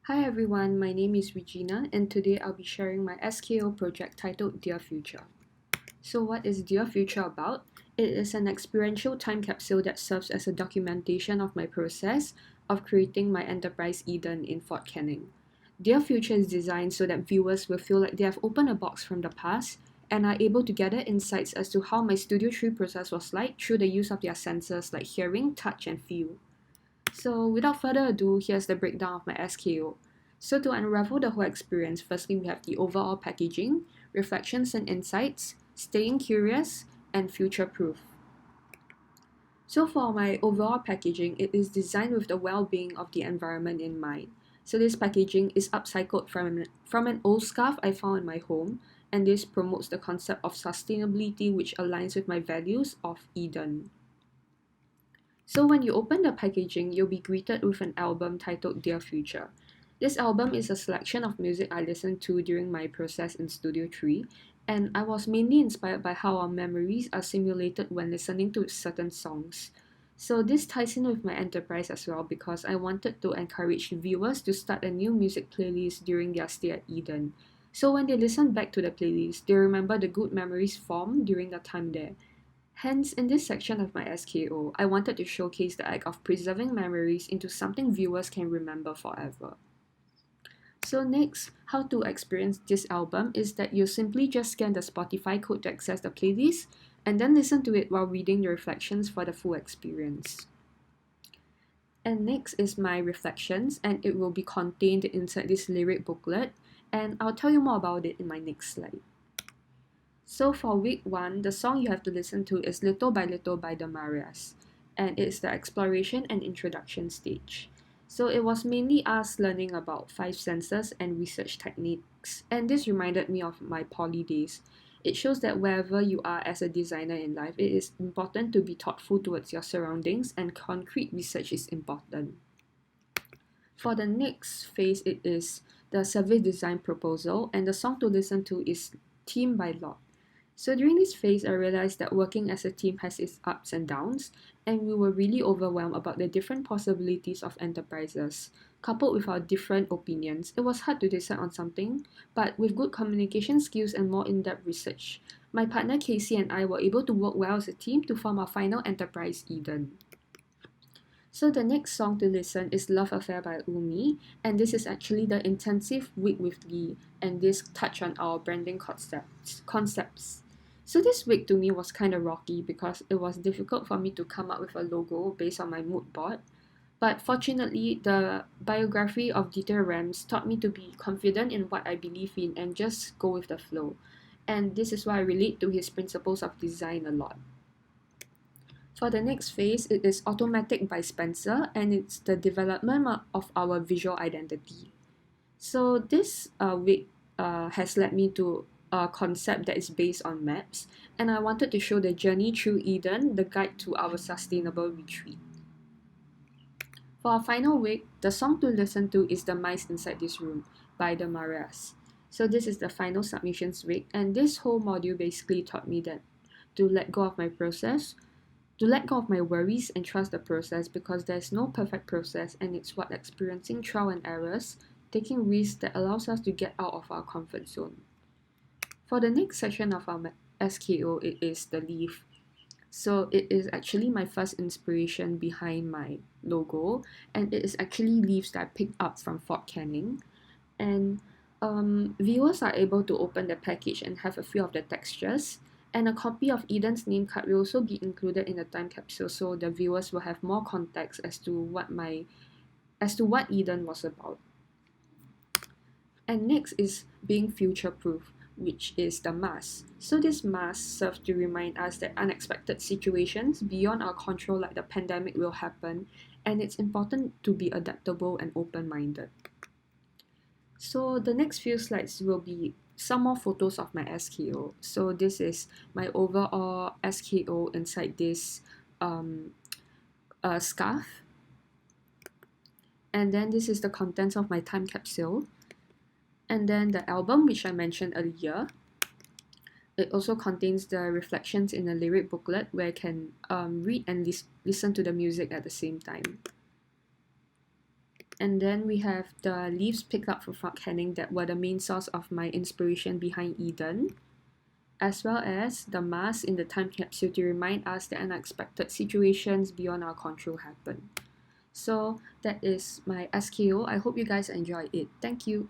Hi everyone, my name is Regina and today I'll be sharing my SKO project titled Dear Future. So what is Dear Future about? It is an experiential time capsule that serves as a documentation of my process of creating my enterprise Eden in Fort Canning. Dear Future is designed so that viewers will feel like they have opened a box from the past and are able to gather insights as to how my Studio 3 process was like through the use of their senses like hearing, touch, and feel. So without further ado, here's the breakdown of my SKO. So to unravel the whole experience, firstly we have the overall packaging, reflections and insights, staying curious, and future-proof. So for my overall packaging, it is designed with the well-being of the environment in mind. So this packaging is upcycled from an old scarf I found in my home, and this promotes the concept of sustainability which aligns with my values of Eden. So when you open the packaging, you'll be greeted with an album titled Dear Future. This album is a selection of music I listened to during my process in Studio 3, and I was mainly inspired by how our memories are simulated when listening to certain songs. So this ties in with my enterprise as well because I wanted to encourage viewers to start a new music playlist during their stay at Eden. So when they listen back to the playlist, they remember the good memories formed during their time there. Hence, in this section of my SKO, I wanted to showcase the act of preserving memories into something viewers can remember forever. So next, how to experience this album is that you simply just scan the Spotify code to access the playlist and then listen to it while reading the reflections for the full experience. And next is my reflections, and it will be contained inside this lyric booklet, and I'll tell you more about it in my next slide. So for week 1, the song you have to listen to is Little by Little by the Marias, and it's the exploration and introduction stage. So it was mainly us learning about five senses and research techniques, and this reminded me of my poly days. It shows that wherever you are as a designer in life, it is important to be thoughtful towards your surroundings, and concrete research is important. For the next phase, it is the service design proposal, and the song to listen to is Team by Lot. So during this phase, I realized that working as a team has its ups and downs, and we were really overwhelmed about the different possibilities of enterprises. Coupled with our different opinions, it was hard to decide on something, but with good communication skills and more in-depth research, my partner Casey and I were able to work well as a team to form our final enterprise Eden. So the next song to listen is Love Affair by Umi, and this is actually the intensive week with Lee, and this touch on our branding concepts. So this week to me was kind of rocky because it was difficult for me to come up with a logo based on my mood board. But fortunately, the biography of Dieter Rams taught me to be confident in what I believe in and just go with the flow. And this is why I relate to his principles of design a lot. For the next phase, it is Automatic by Spencer, and it's the development of our visual identity. So this week has led me to a concept that is based on maps, and I wanted to show the journey through Eden, the guide to our sustainable retreat. For our final week, the song to listen to is The Mice Inside This Room by the Marias. So this is the final submissions week, and this whole module basically taught me that to let go of my process, to let go of my worries and trust the process because there's no perfect process, and it's what experiencing trial and errors, taking risks that allows us to get out of our comfort zone. For the next section of our SKO, it is the leaf. So it is actually my first inspiration behind my logo, and it is actually leaves that I picked up from Fort Canning. And viewers are able to open the package and have a feel of the textures. And a copy of Eden's name card will also be included in the time capsule, so the viewers will have more context as to what Eden was about. And next is being future-proof, which is the mask. So this mask serves to remind us that unexpected situations beyond our control like the pandemic will happen, and it's important to be adaptable and open-minded. So the next few slides will be some more photos of my SKO. So this is my overall SKO inside this scarf. And then this is the contents of my time capsule. And then the album, which I mentioned earlier. It also contains the reflections in a lyric booklet where I can read and listen to the music at the same time. And then we have the leaves picked up from Fort Canning that were the main source of my inspiration behind Eden, as well as the mask in the time capsule to remind us that unexpected situations beyond our control happen. So that is my SKO. I hope you guys enjoyed it. Thank you.